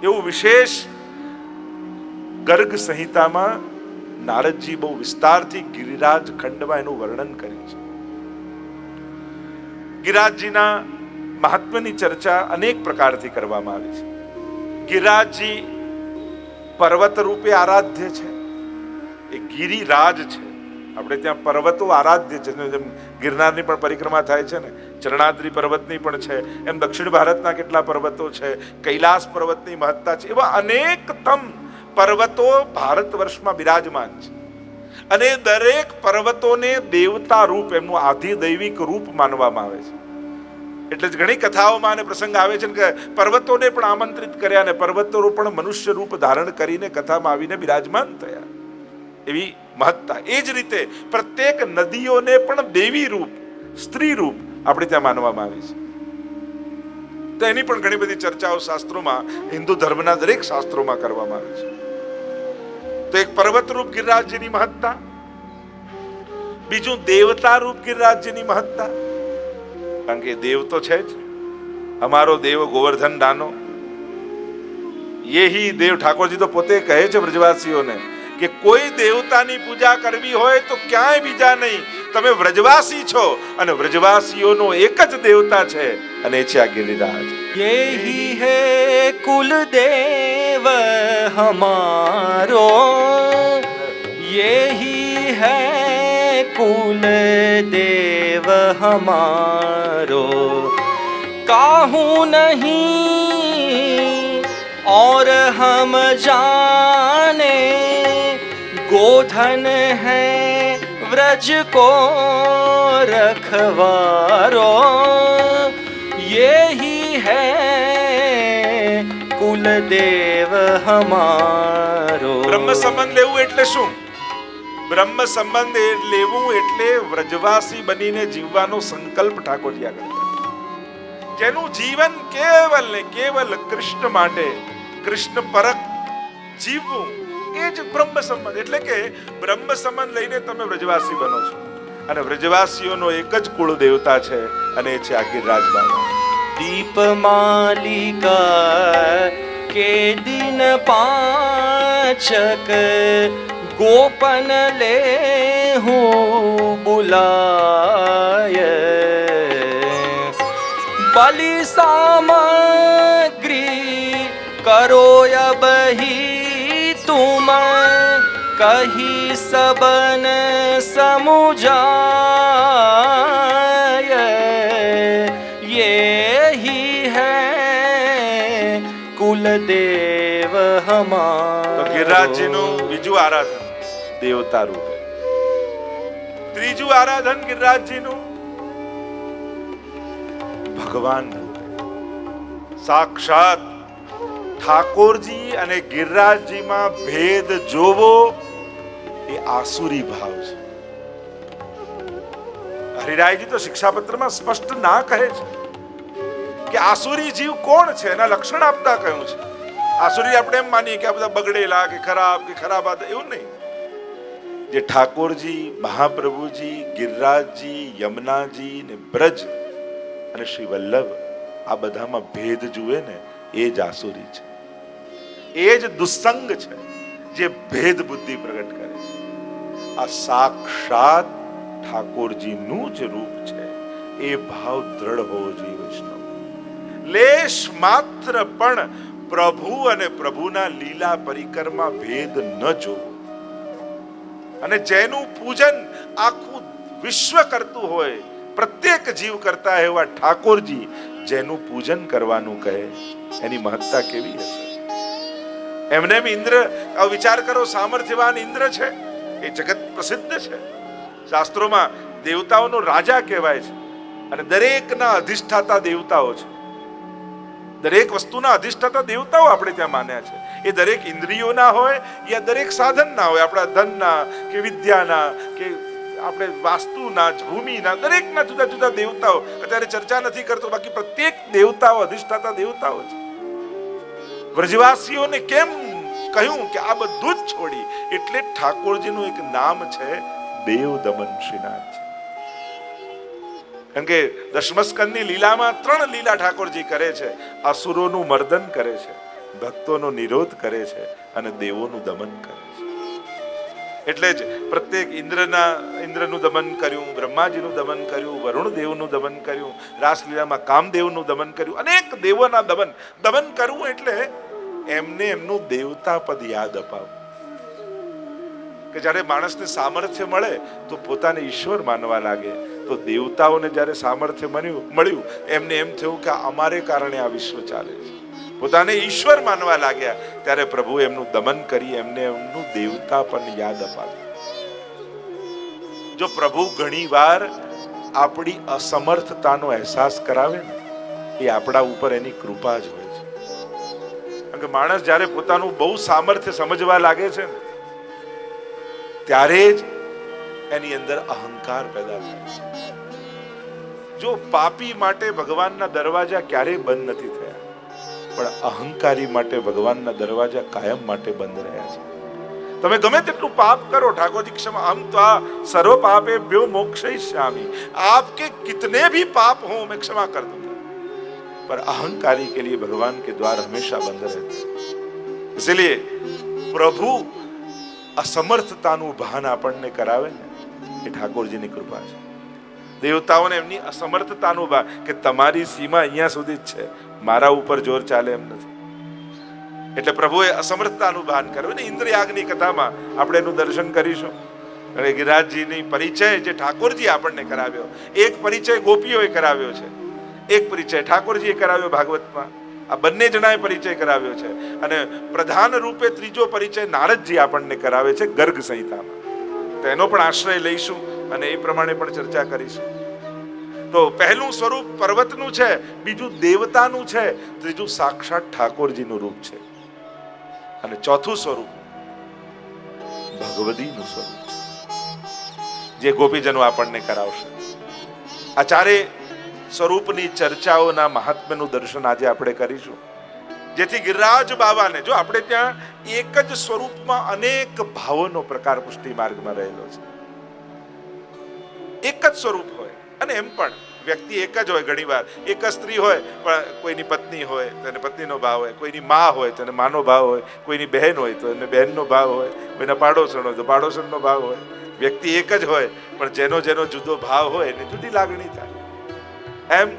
એવું વિશેષ ગર્ગ સંહિતામાં નારદજી બહુ વિસ્તારથી ગિરિરાજ ખંડમાં એનું વર્ણન કર્યું છે. ગિરિરાજજીના મહાત્મ્યની ચર્ચા અનેક પ્રકારથી કરવામાં આવી છે. ગિરિરાજજી પર્વત રૂપે આરાધ્ય છે, એ ગિરિરાજ છે. આપણે ત્યાં પર્વતો આરાધ્ય છે, જેમ ગિરનારની પણ પરિક્રમા થાય છે ને, ચરણાદ્રી પર્વતની પણ છે, એમ દક્ષિણ ભારતના કેટલા પર્વતો છે, કૈલાસ પર્વતની મહત્તા છે, એવા અનેકતમ પર્વતો ભારત વર્ષમાં બિરાજમાન છે. અને દરેક પર્વતોને દેવતા રૂપ, એમનું આધિદૈવિક રૂપ માનવામાં આવે છે. એટલે જ ઘણી કથાઓમાં અને પ્રસંગ આવે છે કે પર્વતોને પણ આમંત્રિત કર્યા અને પર્વતો પણ મનુષ્ય રૂપ ધારણ કરીને કથામાં આવીને બિરાજમાન થયા, એવી મહત્તા. એ જ રીતે પ્રત્યેક નદીઓને પણ દેવી રૂપ, સ્ત્રી રૂપ આપણે ત્યાં માનવામાં આવે છે. તો એની પણ ઘણી બધી ચર્ચાઓ શાસ્ત્રોમાં, હિન્દુ ધર્મના દરેક શાસ્ત્રોમાં કરવામાં આવે છે. તો એક પર્વત રૂપ ગિરિરાજજીની મહત્તા, બીજું દેવતા રૂપ ગિરિરાજજીની મહત્તા. કારણ કે દેવ તો છે જ, અમારો દેવ ગોવર્ધન દાનો, યહી દેવ. ઠાકોરજી તો પોતે કહે છે વ્રજવાસીઓને કે કોઈ દેવતાની પૂજા કરવી હોય તો ક્યાંય બીજા નહીં, તમે વ્રજવાસી છો અને વ્રજવાસીઓનો એક જ દેવતા છે અને એ છે આ ગિરિરાજ. યહી હે કુલ દેવ હમારો, યહી હૈ કુલ દેવ હમારો, काहू नहीं और हम जाने, गोधन है व्रज को रखवारो, यही है कुल देव हमारो. બ્રહ્મ સંબંધ લેવું એટલે શું? બ્રહ્મ સંબંધ લેવું એટલે વ્રજવાસી બનીને જીવવાનો સંકલ્પ ઠાકોરજી આગળ, જેનું જીવન કેવલ ને કેવલ કૃષ્ણ માટે, કૃષ્ણ પરક જીવવું, એ જ બ્રહ્મ સંબંધ. એટલે કે બ્રહ્મ સંબંધ લઈને તમે વ્રજવાસી બનો છો અને વ્રજવાસીઓનો એક જ કુળ દેવતા છે અને એ છે આ ગિરિરાજ બાબા. दीप मालिका के दिन पाचक, गोपन ले हूँ बुलाय, बलि सामग्री करो अब ही तुम, कही सबन समुझाय, यही है कुल देव हमारा. તો ગિરિરાજજીનું બીજું આરાધન દેવતા રૂપે, ત્રીજું આરાધન ગિરિરાજજીનું ભગવાન રૂપે. સાક્ષાત ઠાકોરજી અને ગિરિરાજજીમાં ભેદ જોવો એ આસુરી ભાવ છે. હરિરાયજી તો શિક્ષાપત્રમાં સ્પષ્ટ ના કહે છે કે આસુરી જીવ કોણ છે, એના લક્ષણ આપતા કહ્યું છે. આસુરી આપણે એમ માનીએ કે આ બધા બગડેલા કે ખરાબ હતા, એવું નહીં. જે ઠાકોરજી, મહાપ્રભુજી, ગિરિરાજજી, યમુનાજી ને બ્રજ અને શ્રી વલ્લભ, આ બધામાં ભેદ જુએ ને એ જ આસુરી છે, એ જ દુસ્સંગ છે જે ભેદ બુદ્ધિ પ્રગટ કરે છે. આ સાક્ષાત ઠાકોરજીનું જ રૂપ છે. એ ભાવ દ્રઢ હોવો જોઈએ વૈષ્ણવ. લેશ માત્ર પણ પ્રભુ અને પ્રભુના લીલા પરિકરમાં ભેદ ન જોવો. અને જેનું પૂજન આખું વિશ્વ કરતું હોય, પ્રત્યેક જીવ કરતા એવા ઠાકોરજી જેનું પૂજન કરવાનું કહે, એની મહત્તા કેવી હશે? એમને ઇન્દ્ર, વિચાર કરો, સામર્થ્યવાન ઇન્દ્ર છે, એ જગત પ્રસિદ્ધ છે. શાસ્ત્રોમાં દેવતાઓનો રાજા કહેવાય છે અને દરેકના અધિષ્ઠાતા દેવતાઓ છે. દરેક વસ્તુના અધિષ્ઠાતા દેવતાઓ આપણે ત્યાં માન્યા છે. એ દરેક ઇન્દ્રિયોના હોય યા દરેક સાધનના હોય, આપણા ધનના કે વિદ્યાના કે આપણે વાસ્તુના, ભૂમિના, દરેકના જુદા જુદા દેવતાઓ. અત્યારે ચર્ચા નથી કરતો, બાકી પ્રત્યેક દેવતાઓ અધિષ્ઠાતા દેવતાઓ છે. વ્રજવાસીઓને કેમ કહ્યું કે આ બધું જ છોડી? એટલે ઠાકોરજીનું એક નામ છે દેવ દમન શ્રીનાથ. કેમ કે દશમસ્કંદની લીલામાં 3 લીલા ઠાકોરજી કરે છે. અસુરોનું મર્દન કરે છે, ભક્તોનો નિરોધ કરે છે અને દેવોનું દમન કરે છે. એટલે જ પ્રત્યેક ઇન્દ્રનું દમન કર્યું, બ્રહ્માજીનું દમન કર્યું, વરુણ દેવનું દમન કર્યું, રાસલીલામાં કામદેવનું દમન કર્યું, અનેક દેવોના દમન કરવું એટલે એમને એમનું દેવતા પદ યાદ અપાવવું. કે જ્યારે માણસને સામર્થ્ય મળે તો પોતાને ઈશ્વર માનવા લાગે. તો દેવતાઓને જ્યારે સામર્થ્ય મળ્યું એમને એમ થયું કે અમારે કારણે આ વિશ્વ ચાલે છે. પોતાને ઈશ્વર માનવા લાગ્યા ત્યારે પ્રભુ એમનું દમન કરી એમને એમનું દેવતા પણ યાદ અપાવ્યું. જો પ્રભુ ઘણીવાર આપણી અસમર્થતાનો અહેસાસ કરાવે ને એ આપણા ઉપર એની કૃપા જ હોય છે. કારણ કે માણસ જ્યારે પોતાનું બહુ સામર્થ્ય સમજવા લાગે છે ને ત્યારે જ એની અંદર અહંકાર પેદા થાય છે. જો પાપી માટે ભગવાનના દરવાજા ક્યારેય બંધ નથી થયા, પણ અહંકારી માટે ભગવાનના દરવાજા કાયમ માટે બંધ રહ્યા છે. તમે ગમે તેટલું પાપ કરો, ઠાકોરજી ક્ષમા હમ તો આ સર્વ પાપે ભ્યો મોક્ષયિષ્યામિ, आपके कितने भी पाप हो मैं क्षमा कर दूंगा, पर अहंकारी के लिए भगवान के द्वार हमेशा बंद रहते हैं. इसलिए प्रभु અસમર્થતાનું ભાન આપણને કરાવે ને એ ઠાકોરજીની કૃપા છે. દેવતાઓને એમની અસમર્થતાનું ભાન કે તમારી સીમા અહીંયા સુધી જ છે, મારા ઉપર જોર ચાલે એમ નથી. એટલે પ્રભુએ અસમર્થતાનું ભાન કર્યું ને ઇન્દ્રયાગની કથામાં આપણે એનું દર્શન કરીશું. અને ગિરિરાજજીની પરિચય જે ઠાકોરજી આપણને કરાવ્યો, એક પરિચય ગોપીઓએ કરાવ્યો છે, એક પરિચય ઠાકોરજીએ કરાવ્યો ભાગવતમાં. આ બંને જણાએ પરિચય કરાવ્યો છે. અને પ્રધાન રૂપે ત્રીજો પરિચય નારદજી આપણને કરાવે છે ગર્ગ સંહિતામાં. તો એનો પણ આશ્રય લઈશું અને એ પ્રમાણે પણ ચર્ચા કરીશું. તો પહેલું સ્વરૂપ પર્વતનું છે, બીજું દેવતાનું છે, ત્રીજું સાક્ષાત ઠાકોરજીનું રૂપ છે, અને ચોથું સ્વરૂપ ભગવદીનું સ્વરૂપ છે જે ગોપીજનો આપણને કરાવશે. આ ચારે સ્વરૂપની ચર્ચાઓના મહાત્મ્યનું દર્શન આજે આપણે કરીશું, જેથી ગિરિરાજ બાબાને જો આપણે ત્યાં એક જ સ્વરૂપમાં અનેક ભાવોનો પ્રકાર પુષ્ટિ માર્ગમાં રહેલો છે. એક જ સ્વરૂપ હોય અને એમ પણ વ્યક્તિ એક જ હોય. ઘણીવાર એક જ સ્ત્રી હોય પણ કોઈની પત્ની હોય તો એને પત્નીનો ભાવ હોય, કોઈની મા હોય તો એને માનો ભાવ હોય, કોઈની બહેન હોય તો એને બહેનનો ભાવ હોય, કોઈના પાડોશણ હોય તો પાડોશણનો ભાવ હોય. વ્યક્તિ એક જ હોય પણ જેનો જેનો જુદો ભાવ હોય એની જુદી લાગણી થાય. એમ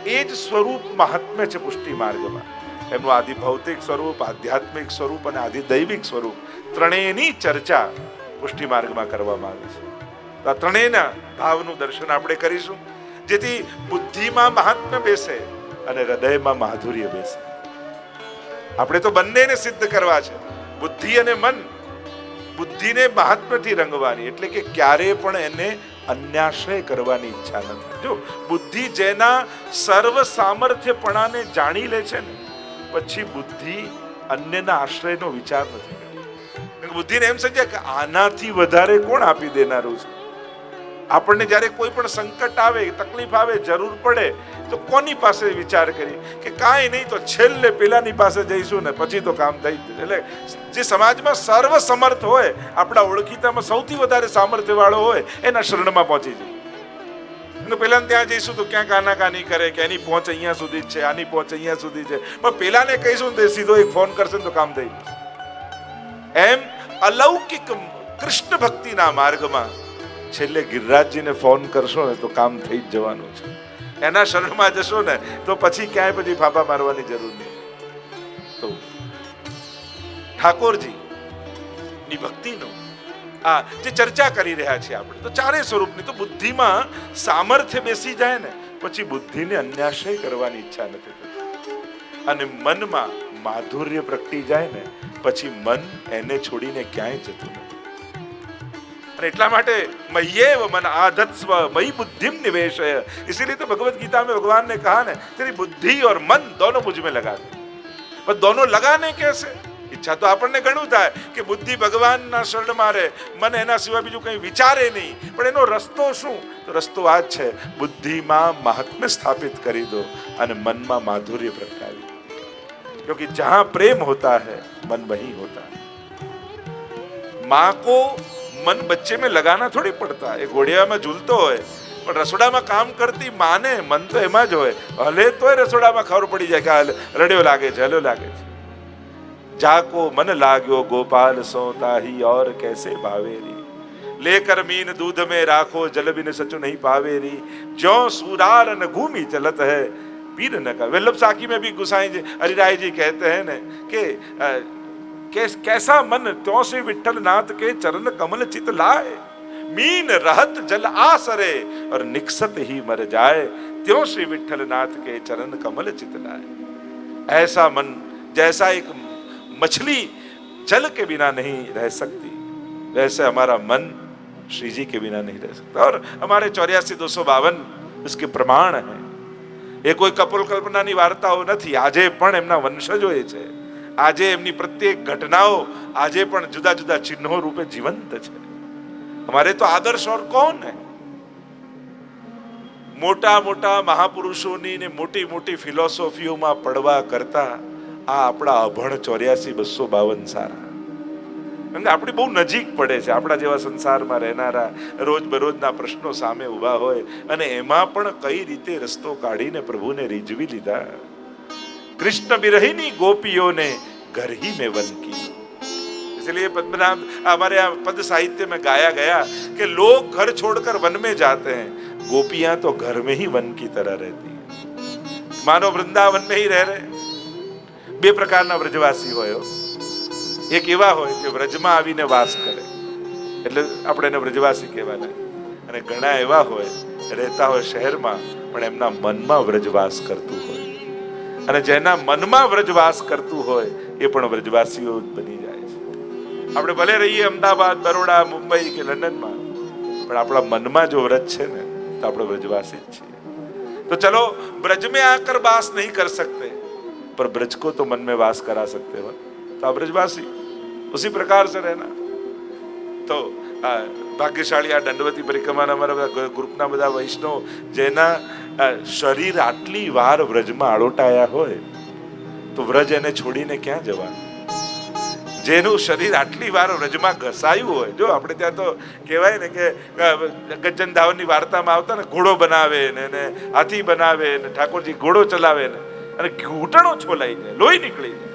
એ જ સ્વરૂપ મહાત્મ્ય છે પુષ્ટિ માર્ગમાં. એમનું આદિ ભૌતિક સ્વરૂપ, આધ્યાત્મિક સ્વરૂપ અને આદિ દૈવિક સ્વરૂપ ત્રણેયની ચર્ચા પુષ્ટિ માર્ગમાં કરવામાં આવે છે. તો આ ત્રણેયના ભાવનું દર્શન આપણે કરીશું, જેથી બુદ્ધિમાં મહાત્મ્ય બેસે અને હૃદયમાં માધુર્ય બેસે. આપણે તો બંનેને સિદ્ધ કરવા છે, બુદ્ધિ અને મન. બુદ્ધિને મહાત્મ્યથી રંગવાની, એટલે કે ક્યારે પણ એને અન્યાશ્રય કરવાની ઈચ્છા નથી. જો બુદ્ધિ જેના સર્વ સામર્થ્યપણાને જાણી લે છે ને પછી બુદ્ધિ અન્યના આશ્રયનો વિચાર નથી કરતી. બુદ્ધિને એમ સમજે કે આનાથી વધારે કોણ આપી દેનારું છે. આપણને જ્યારે કોઈ પણ સંકટ આવે, તકલીફ આવે, જરૂર પડે તો કોની પાસે વિચાર કરી કે કાંઈ નહીં તો છેલ્લે પેલાની પાસે જઈશું ને પછી તો કામ થઈ જશે. એટલે જે સમાજમાં સર્વ સમર્થ હોય, આપણા ઓળખીતામાં સૌથી વધારે સામર્થ્ય વાળો હોય એના શરણમાં પહોંચી જાય. પેલા ત્યાં જઈશું તો ક્યાંક આનાકાની કરે કે એની પહોંચ અહીંયા સુધી જ છે, આની પહોંચ અહીંયા સુધી છે, પણ પેલાને કહીશું તે સીધો એક ફોન કરશે તો કામ થઈ જશે. એમ અલૌકિક કૃષ્ણ ભક્તિના માર્ગમાં છેલ્લે ગિરિરાજજીને ફોન કરશો ને તો કામ થઈ જ જવાનું છે. એના શરણમાં જશો ને તો પછી ક્યાંય પછી ફાફા મારવાની જરૂર નહીં. તો ઠાકોરજી ની ભક્તિનો આ જે ચર્ચા કરી રહ્યા છીએ આપણે, તો ચારે સ્વરૂપની. તો બુદ્ધિમાં સામર્થ્ય બેસી જાય ને પછી બુદ્ધિને અન્યાશ્રય કરવાની ઈચ્છા નથી થતી, અને મનમાં માધુર્ય પ્રગટી જાય ને પછી મન એને છોડીને ક્યાંય જતું નથી. અને એટલા માટે મય્યેવ મન આધત્સ્વ મयि बुद्धिम निवेशय, इसीलिए तो भगवत गीता में भगवान ने कहा ना तेरी बुद्धि और मन दोनों मुझ में लगा दे. पर दोनों लगाने कैसे? ઈચ્છા તો આપણને ઘણું થાય કે બુદ્ધિ ભગવાનના શરણમાં રહે, મન એના સિવાય બીજું કંઈ વિચારે નહીં, પણ એનો રસ્તો શું? તો રસ્તો આ જ છે, બુદ્ધિમાં મહાત્મ્ય સ્થાપિત કરી દો અને મનમાં માધુર્ય પ્રગટાવી દો. क्योंकि जहां प्रेम होता है मन वहीं होता है. माँ को मन बच्चे में लगाना थोड़ी पड़ता है. घोड़िया में झूलतो હોય પણ રસોડામાં કામ કરતી માને મન તો એમાં જ હોય, હલે તોય રસોડામાં ખબર પડી જાય કે આ રડ્યો લાગે છે, હલ્યો લાગે છે. જાકો મન લાગ્યો ગોપાલ સો તાહી और कैसे भावेरी, लेकर मीन दूध में राखो जल बिन सचु नहीं पावेरी, ज्यो सूरार न घूमी चलत है पीर न का. वल्लभ साखी में भी गुसाई जी हरिराय जी कहते हैं ने कि कैसा मन त्यों से विठ्ठल नाथ के चरण कमल चित लाए, मीन रहत जल आसरे और निकसत ही मर जाए, त्यों श्री विठ्ठल नाथ के चरण कमल चित लाए. ऐसा मन जैसा एक मछली जल के बिना नहीं रह सकती, वैसे हमारा मन श्री जी के बिना नहीं रह सकता. और हमारे 84-252 इसके प्रमाण है. એ કોઈ કપોલ કલ્પનાની વાર્તાઓ નથી. આજે પણ એમના વંશજોએ છે, આજે એમની પ્રત્યેક ઘટનાઓ આજે પણ જુદા જુદા ચિહ્નો રૂપે જીવંત છે. हमारे तो आदर्श और कौन है? મોટા મોટા મહાપુરુષોની ને મોટી મોટી ફિલોસોફીઓમાં પડવા કરતા આ આપણા અભણ 84-252 સારા. અને આપણી બહુ નજીક પડે છે. આપણા જેવા સંસારમાં રહેનારા રોજ બરોજના પ્રશ્નો સામે ઊભા હોય અને એમાં પણ કઈ રીતે રસ્તો કાઢીને પ્રભુને રીઝવી લીધા. કૃષ્ણ બિરહીની ગોપીઓને घर ही में वन की. इसलिए पद्मनाभ हमारे यहाँ पद साहित्य में गाया गया कि लोग घर छोड़कर वन में जाते हैं, गोपियां तो घर में ही वन की तरह रहती है. मानो वृंदावन में ही रह रहे. બે પ્રકારના વ્રજવાસી હોય. એક એવા હોય જે વ્રજમાં આવીને વાસ કરે એટલે આપણે એને વ્રજવાસી કહેવાના, અને ઘણા એવા હોય રહેતા હોય શહેરમાં પણ એમના મનમાં વ્રજવાસ કરતું હોય, અને જેના મનમાં વ્રજવાસ કરતું હોય એ પણ વ્રજવાસીઓ બની જાય છે. આપણે ભલે રહીએ અમદાવાદ, બરોડા, મુંબઈ કે લંડનમાં, પણ આપણા મનમાં જો વ્રજ છે ને તો આપણે વ્રજવાસી જ છીએ. तो चलो ब्रज में आकर वास नहीं कर सकते पर ब्रज को तो मन में वास करा सकते हो, तो आप ब्रजवासी उसी प्रकार से रहना. तो ભાગ્યશાળી આ દંડવતી પરિક્રમાના અમારા ગ્રુપના બધા વૈષ્ણવ જેના શરીર આટલી વાર વ્રજમાં આળોટાયા હોય તો વ્રજ એને છોડીને ક્યાં જવાનું? જેનું શરીર આટલી વાર વ્રજમાં ઘસાયું હોય, જો આપણે ત્યાં તો કહેવાય ને કે ગજ્જન ધાવનની વાર્તામાં આવતા ને ઘોડો બનાવે ને હાથી બનાવે ને ઠાકોરજી ઘોડો ચલાવે ને અને ઘૂંટણો છોલાઈ જાય, લોહી નીકળી જાય.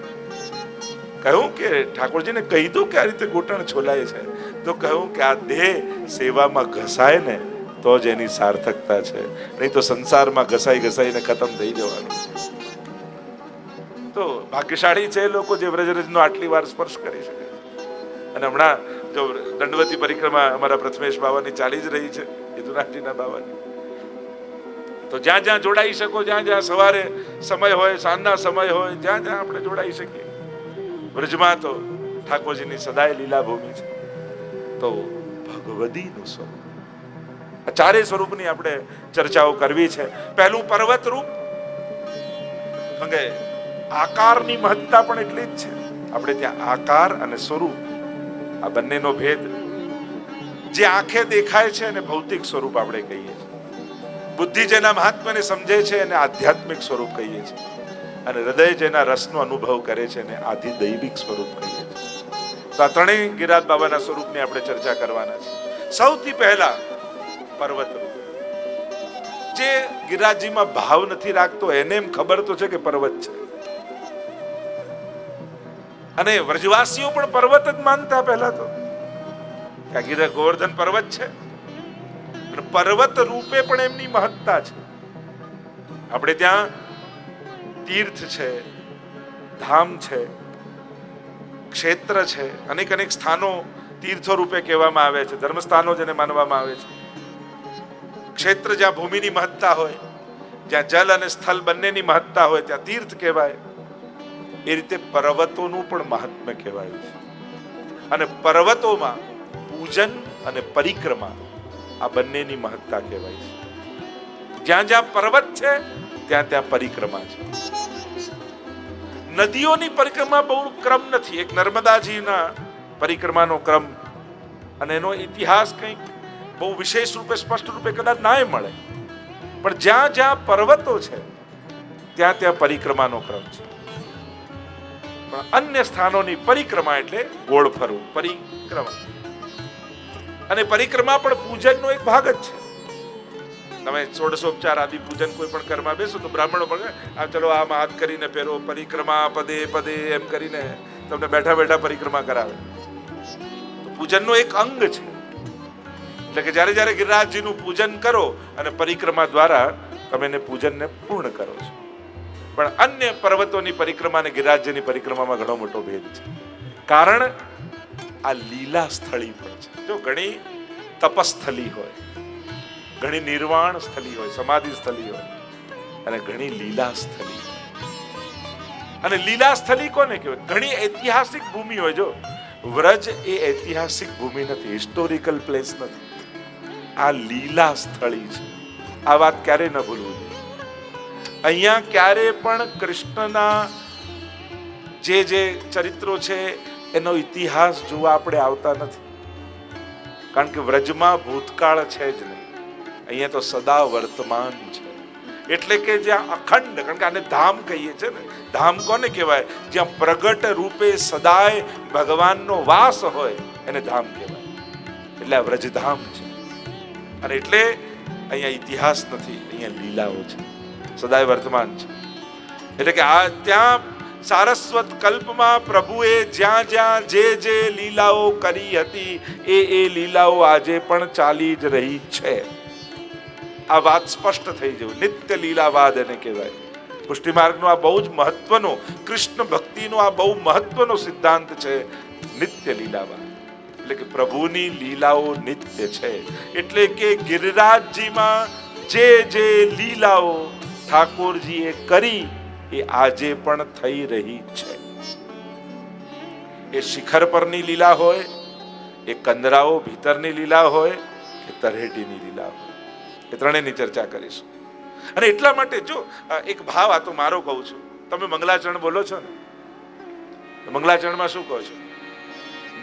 કહ્યું કે ઠાકોરજીને કહી દો કે આ રીતે ઘૂંટણ છોલાય છે, તો કહ્યું કે આ દેહ સેવામાં ઘસાય ને તો જ એની સાર્થકતા છે, નહીં તો સંસારમાં ઘસાઈ ઘસાઈને ખતમ થઈ જવાનું છે. તો ભાગ્યશાળી છે લોકો જે વ્રજરજનો આટલી વાર સ્પર્શ કરી શકે. અને હમણાં જો દંડવતી પરિક્રમા અમારા પ્રથમેશ બાવાની ચાલી જ રહી છે, યદુરાજજીના બાવાની, તો જ્યાં જ્યાં જોડાઈ શકો, જ્યાં જ્યાં સવારે સમય હોય, સાંજના સમય હોય, જ્યાં જ્યાં આપણે જોડાઈ શકીએ. વ્રજમાં તો ઠાકોરજીની સદાય લીલા ભૂમિ છે. તો ભગવદીનું સ્વરૂપ, આ ચારેય સ્વરૂપની આપણે ચર્ચાઓ કરવી છે. પહેલું પર્વત રૂપ, કે આકારની મહત્તા પણ એટલી જ છે. આપણે ત્યાં આકાર અને સ્વરૂપ આ બંનેનો ભેદ. જે આંખે દેખાય છે એને ભૌતિક સ્વરૂપ આપણે કહીએ છીએ. બુદ્ધિ જેના મહાત્માને સમજે છે એને આધ્યાત્મિક સ્વરૂપ કહીએ છીએ, અને હૃદય જેના રસનો અનુભવ કરે છે એને આધિદૈવિક સ્વરૂપ કહીએ છીએ. તો આ ત્રણેય ગિરિરાજ બાબાના સ્વરૂપની આપણે ચર્ચા કરવાના છે. સૌથી પહેલા પર્વત રૂપ. જે ગિરિરાજજીમાં ભાવ નથી રાખતો એને એમ ખબર તો છે કે પર્વત છે, અને વ્રજવાસીઓ પણ પર્વત જ માનતા પહેલા તો, કે ગિરિરાજ ગોવર્ધન પર્વત છે. પર્વત રૂપે પણ એમની મહત્તા છે. આપણે ત્યાં તીર્થ છે, ધામ છે, ક્ષેત્ર છે, અનેક અનેક સ્થાનો તીર્થો રૂપે કહેવામાં આવે છે, ધર્મસ્થાનો જેને માનવામાં આવે છે. ક્ષેત્ર જ્યાં ભૂમિની મહત્તા હોય, જ્યાં જલ અને સ્થળ બંનેની મહત્તા હોય ત્યાં તીર્થ કહેવાય. એ રીતે પર્વતોનું પણ મહાત્મ્ય કહેવાય છે. અને પર્વતોમાં પૂજન અને પરિક્રમા આ બંનેની મહત્તા કહેવાય છે. જ્યાં જ્યાં પર્વત છે ત્યાં ત્યાં પરિક્રમા છે. નદીઓની પરિક્રમા બહુ ક્રમ નથી. એક નર્મદાજીના પરિક્રમાનો ક્રમ અને એનો ઇતિહાસ કંઈક બહુ વિશેષ રૂપે સ્પષ્ટ રૂપે કદાચ ના મળે, પણ જ્યાં જ્યાં પર્વતો છે ત્યાં ત્યાં પરિક્રમાનો ક્રમ છે. પણ અન્ય સ્થાનોની પરિક્રમા એટલે ગોળ ફરવું, પરિક્રમા. અને પરિક્રમા પણ પૂજનનો એક ભાગ જ છે. તમે ષોડશોપચાર આદિ પૂજન કોઈ પણ કર્મમાં બેસો તો બ્રાહ્મણો પણ આ ચલો આમ હાથ કરીને પહેરો પરિક્રમા પદે પદે એમ કરીને તમને બેઠા બેઠા પરિક્રમા કરાવે. તો પૂજનનો એક અંગ છે. એટલે કે જ્યારે જ્યારે ગિરિરાજજીનું પૂજન કરો અને પરિક્રમા દ્વારા તમે એને પૂજનને પૂર્ણ કરો છો. પણ અન્ય પર્વતોની પરિક્રમા અને ગિરિરાજજીની પરિક્રમામાં ઘણો મોટો ભેદ છે. કારણ આ લીલા સ્થળી પણ છે. જો ઘણી તપસ્થલી હોય, ઘણી નિર્વાણ સ્થળી હોય, સમાધિ સ્થળી હોય અને ઘણી લીલા સ્થળી હોય. અને લીલા સ્થળી કોને કહેવાય? ઘણી ઐતિહાસિક ભૂમિ હોય. જો વ્રજ એ ઐતિહાસિક ભૂમિ નથી, હિસ્ટોરિકલ પ્લેસ નથી, આ લીલા સ્થળી છે. આ વાત ક્યારે ન ભૂલવું જોઈએ. અહીંયા ક્યારે પણ કૃષ્ણના જે ચરિત્રો છે એનો ઇતિહાસ જોવા આપણે આવતા નથી. કારણ કે વ્રજમાં ભૂતકાળ છે જ નહીં, અહીંયા તો સદા વર્તમાન છે. એટલે કે જ્યાં અખંડ, કારણ કે આને ધામ કહીએ છીએ ને, ધામ કોને કહેવાય? જ્યાં પ્રગટ રૂપે સદાય ભગવાનનો વાસ હોય એને ધામ કહેવાય. એટલે આ વ્રજધામ છે. અને એટલે અહીંયા ઇતિહાસ નથી, અહીંયા લીલાઓ છે, સદાય વર્તમાન છે. એટલે કે આ ત્યાં સારસ્વત કલ્પમાં પ્રભુએ જ્યાં જ્યાં જે લીલાઓ કરી હતી એ લીલાઓ આજે પણ ચાલી જ રહી છે. આ વાત સ્પષ્ટ થઈ જવું. નિત્ય લીલાવાદ એને કહેવાય. પુષ્ટિ માર્ગનો આ બહુ જ મહત્વનો, કૃષ્ણ ભક્તિનો આ બહુ મહત્વનો સિદ્ધાંત છે, નિત્ય લીલાવાદ. એટલે કે પ્રભુની લીલાઓ નિત્ય છે. એટલે કે ગિરિરાજજીમાં જે લીલાઓ ઠાકોરજીએ કરી એ આજે પણ થઈ રહી છે. એ શિખર પરની લીલા હોય, એ કંદરાઓ ભીતરની લીલા હોય કે તરહેટીની લીલા હોય, એ ત્રણેયની ચર્ચા કરીશું. અને એટલા માટે જો એક ભાવ આ તો મારો કહું છું, તમે મંગલાચરણ બોલો છો ને, મંગલાચરણમાં શું કહો છો?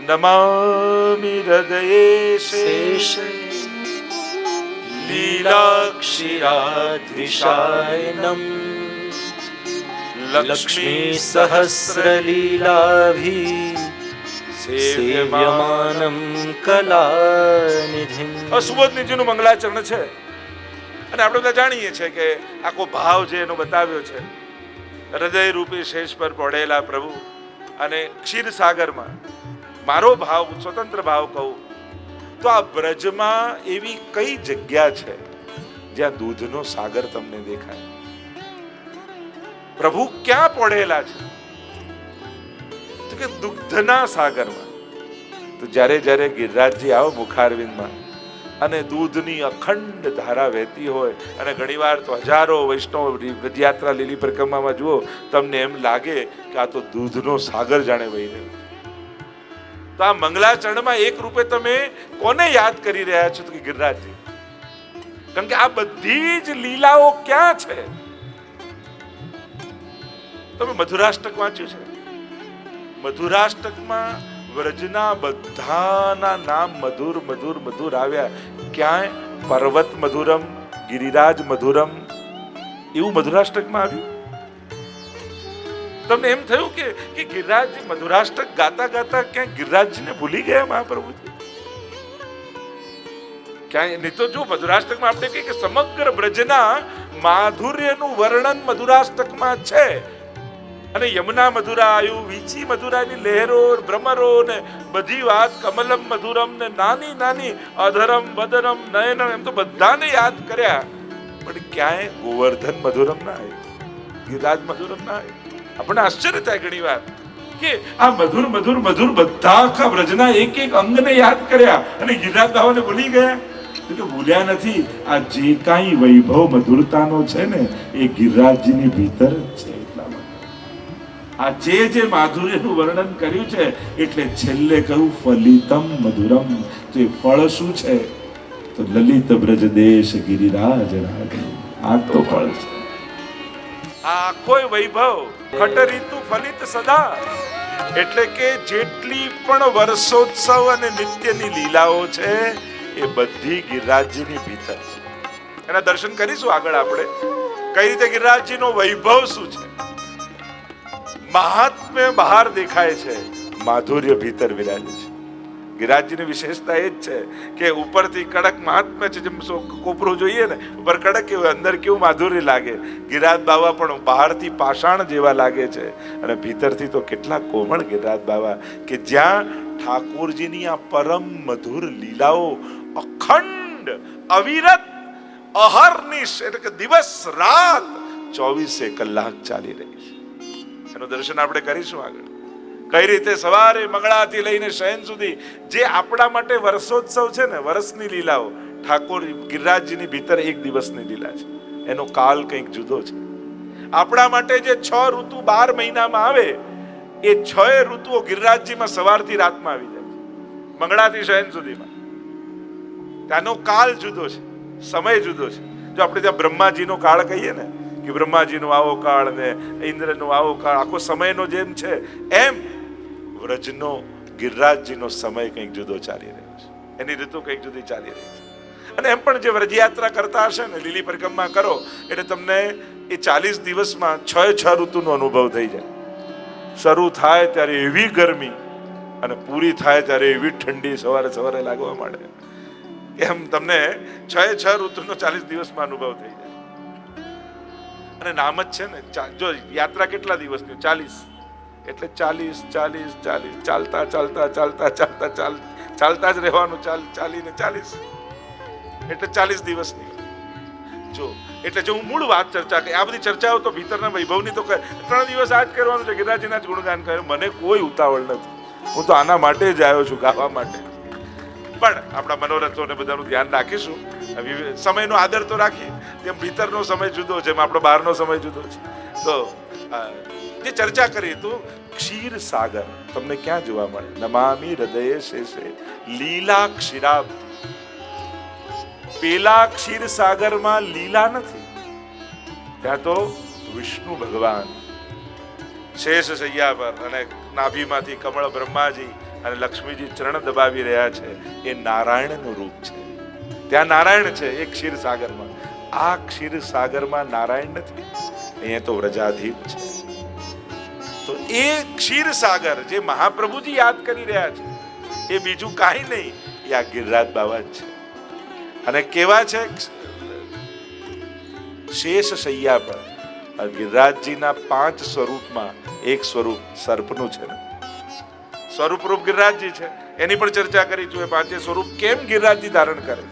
નમામિ હૃદયે લીલાક્ષીરાદ્વિષાયનમ લક્ષ્મી સહસ્ર લીલાભી સેવ્યમાનમ કલાનિધિમ. સુબોધનીજીનું મંગલાચરણ છે અને આપણે બધા જાણીએ છીએ કે આખો ભાવ જે એનો બતાવ્યો છે, હૃદય રૂપી શેષ પર પડેલા પ્રભુ અને ક્ષીરસાગરમાં. મારો ભાવ, સ્વતંત્ર ભાવ કહું તો આ બ્રજમાં એવી કઈ જગ્યા છે જ્યાં દૂધનો સાગર તમને દેખાય? પ્રભુ ક્યાં પડેલા છે? તો કે દુગ્ધના સાગરમાં. તો જ્યારે જ્યારે ગિરિરાજજી આવો મુખારવિંદમાં અને દૂધની અખંડ ધારા વહેતી હોય, અને ઘણીવાર તો હજારો વૈષ્ણવ વ્રજયાત્રા લીલી પરિક્રમામાં જુઓ, તમને એમ લાગે કે આ તો દૂધનો સાગર જાણે વહી રહ્યો છે. તો આ મંગલાચરણમાં એક રૂપે તમે કોને યાદ કરી રહ્યા છો? તો કે ગિરિરાજજી. કારણ કે આ બધી જ લીલાઓ ક્યાં છે? તમે મધુરાષ્ટક વાંચ્યું છે? મધુરાષ્ટકમાં વ્રજના બધાના નામ મધુર મધુર મધુર આવ્યા. ક્યાંય પર્વત મધુરમ, ગિરિરાજ મધુરમ એવું મધુરાષ્ટકમાં આવ્યું? તમને એમ થયું કે ગિરિરાજજી મધુરાષ્ટક ગાતા ગાતા ક્યાંક ગિરિરાજજીને ભૂલી ગયા મહાપ્રભુજી? ક્યાંય નહીં. તો જો મધુરાષ્ટકમાં આપણે કહીએ કે સમગ્ર બ્રજના માધુર્યનું વર્ણન મધુરાષ્ટકમાં છે. અને યમુના મધુરાયુ, વીચી મધુરાની લહેરો, ભ્રમરો ને બધી વાત, કમલમ મધુરમ ને નાની નાની અધરમ બદરમ નયનમ, એમ તો બધાને યાદ કર્યા, પણ ક્યાંય ગોવર્ધન મધુરમ ના આવ્યું, ગિરિરાજ મધુરમ ના આવ્યું. આપણને આશ્ચર્ય થાય ઘણી વાર કે આ મધુર મધુર મધુર બધા આખા બ્રજના એક એક અંગને યાદ કર્યા અને ગિરિરાજ બાવાને ભૂલી ગયા. તો ભૂલ્યા નથી. આ જે કાંઈ વૈભવ મધુરતાનો છે ને એ ગિરિરાજજીની ભીતર જ છે. આ જે માધુર્યનું વર્ણન કર્યું છે એટલે છેલ્લે કહ્યું ફલિતમ મધુરમ. તો એ ફળ શું છે? તો લલિત બ્રજદેશ ગિરિરાજ રાજ. આ તો ફળ છે. આ કોઈ વૈભવ ખટ રીતુ ફલિત સદા. એટલે કે જેટલી પણ વર્ષોત્સવ અને નિત્યની લીલાઓ છે એ બધી ગિરિરાજજીની ભીતર છે. એના દર્શન કરીશું આગળ આપણે, કઈ રીતે ગિરિરાજજીનો વૈભવ શું છે. મહાત્મ્ય બહાર દેખાય છે, માધુર્ય ભીતર વિરાજે છે. ગિરિરાજજીની વિશેષતા એ જ છે કે ઉપરથી કડક મહાત્મ્ય છે, જેમ કોપરું જોઈએ ને ઉપર કડક એવું, અંદર કેવું માધુર્ય લાગે. ગિરિરાજ બાવા પણ બહારથી પાષાણ જેવા લાગે છે અને ભીતરથી તો કેટલા કોમળ ગિરિરાજ બાવા, કે જ્યાં ઠાકોરજીની આ પરમ મધુર લીલાઓ અખંડ અવિરત અહર્નિશ એટલે કે દિવસ રાત 24 કલાક ચાલી રહી છે. એનું દર્શન આપણે કરીશું આગળ. કઈ રીતે સવારે મંગળાથી લઈને શયન સુધી જે આપણા માટે વર્ષોત્સવ છે ને, વર્ષની લીલાઓ, ઠાકોર ગિરિરાજજીની ભીતર એક દિવસની લીલા છે. એનો કાલ કંઈક જુદો છે. આપણા માટે જે 6 ઋતુ 12 મહિનામાં આવે, એ 6 ઋતુઓ ગિરિરાજજીમાં સવારથી રાતમાં આવી જાય છે, મંગળાથી શયન સુધીમાં. ત્યાંનો કાલ જુદો છે, સમય જુદો છે. જો આપણે ત્યાં બ્રહ્માજીનો કાળ કહીએ ને કે બ્રહ્માજીનો આવો કાળ ને ઇન્દ્રનો આવો કાળ, આખો સમયનો જેમ છે, એમ વ્રજનો ગિરિરાજજીનો સમય કંઈક જુદો ચાલી રહ્યો છે. એની ઋતુ કંઈક જુદી ચાલી રહી છે. અને એમ પણ જે વ્રજયાત્રા કરતા હશે ને, લીલી પરિક્રમા કરો એટલે તમને એ 40 દિવસમાં 6 ઋતુનો અનુભવ થઈ જાય. શરૂ થાય ત્યારે એવી ગરમી અને પૂરી થાય ત્યારે એવી ઠંડી સવારે સવારે લાગવા માંડે. એમ તમને 6 ઋતુનો 40 દિવસમાં અનુભવ થઈ જાય. અને નામ જ છે ને, જો યાત્રા કેટલા દિવસની? 40. એટલે 40 ચાલતા ચાલતા ચાલતા ચાલતા ચાલતા જ રહેવાનું, ચાલીને 40 એટલે 40 દિવસની. જો એટલે જો હું મૂળ વાત ચર્ચા કરી, આ બધી ચર્ચાઓ તો ભીતરના વૈભવની તો 3 દિવસ આ જ કરવાનું છે, ગિરિરાજજીના જ ગુણગાન કરે. મને કોઈ ઉતાવળ નથી, હું તો આના માટે જ આવ્યો છું, ગાવા માટે. પણ આપણા મનોરથોને બધાનું ધ્યાન રાખીશું, સમયનો આદર તો રાખીએ. તેમ ભીતરનો સમય જુદો છે, એમ આપણો બહારનો સમય જુદો છે. તો જે ચર્ચા કરી તો ક્ષીર સાગર તમને ક્યાં જોવા મળે? નમામિ હૃદયે શેષે લીલા ક્ષીરાબ. પેલા ક્ષીર સાગરમાં લીલા નથી, ત્યાં તો વિષ્ણુ ભગવાન શેષ શૈયા પર અને નાભીમાંથી કમળ બ્રહ્માજી અને લક્ષ્મીજી ચરણ દબાવી રહ્યા છે. એ નારાયણનું રૂપ છે. ત્યાં નારાયણ છે એ ક્ષીર સાગરમાં. આ ક્ષીર સાગરમાં નારાયણ નથી, અહીંયા તો વ્રજાધીપ છે. તો એ ક્ષીર સાગર જે મહાપ્રભુજી યાદ કરી રહ્યા છે, એ બીજું કાંઈ નહીં, એ આ ગિરિરાજ બાવા જ છે. અને કેવા છે? શેષ શૈયા પર. ગિરિરાજજીના 5 સ્વરૂપમાં એક સ્વરૂપ સર્પનું છે ને, સ્વરૂપ રૂપ ગિરિરાજજી છે. એની પણ ચર્ચા કરી છું. એ 5 સ્વરૂપ કેમ ગિરિરાજજી ધારણ કરે છે?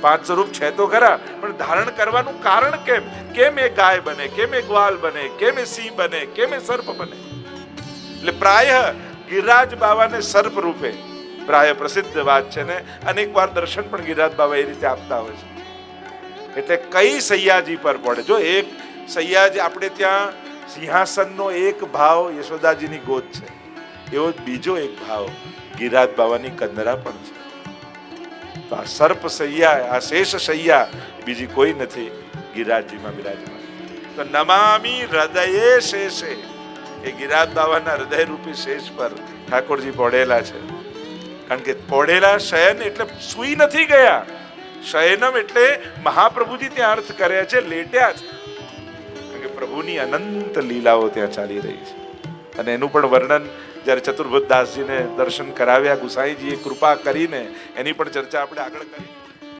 5 સ્વરૂપ છે તો ખરા, પણ ધારણ કરવાનું કારણ કેમ? કેમ એ ગાય બને, કેમ એ ગ્વાલ બને, કેમ એ સિંહ બને, કેમ એ સર્પ બને? એટલે પ્રાય ગિરિરાજ બાવાને સર્પ રૂપે પ્રાય પ્રસિદ્ધ વાત છે ને, અનેક વાર દર્શન પણ ગિરિરાજ બાવા એ રીતે આપતા હોય છે. એટલે કઈ સૈયાજી પર પડે? જો એક સૈયાજી આપણે ત્યાં સિંહાસનનો એક ભાવ યશોદાજીની ગોદ છે, એવો બીજો એક ભાવ ગિરિરાજ બાવાની કંદરા પણ છે. તો આ સર્પ સૈયા, આ શેષ સૈયા બીજી કોઈ નથી, ગિરિરાજજીમાં બિરાજમાન. તો નમામિ હૃદયે શેષે, એ ગિરિરાજ બાવાના હૃદય રૂપી શેષ પર ઠાકોરજી પોઢેલા છે. કારણ કે પોઢેલા શયન એટલે સુઈ નથી ગયા. શયનમ એટલે મહાપ્રભુજી ત્યાં અર્થ કર્યા છે, લેટ્યા છે. કારણ કે પ્રભુની અનંત લીલાઓ ત્યાં ચાલી રહી છે. અને એનું પણ વર્ણન જ્યારે ચતુર્ભુજ દાસજીને દર્શન કરાવ્યા, ગુસાઈજીએ કૃપા કરીને, એની પણ ચર્ચા આપણે આગળ કરી.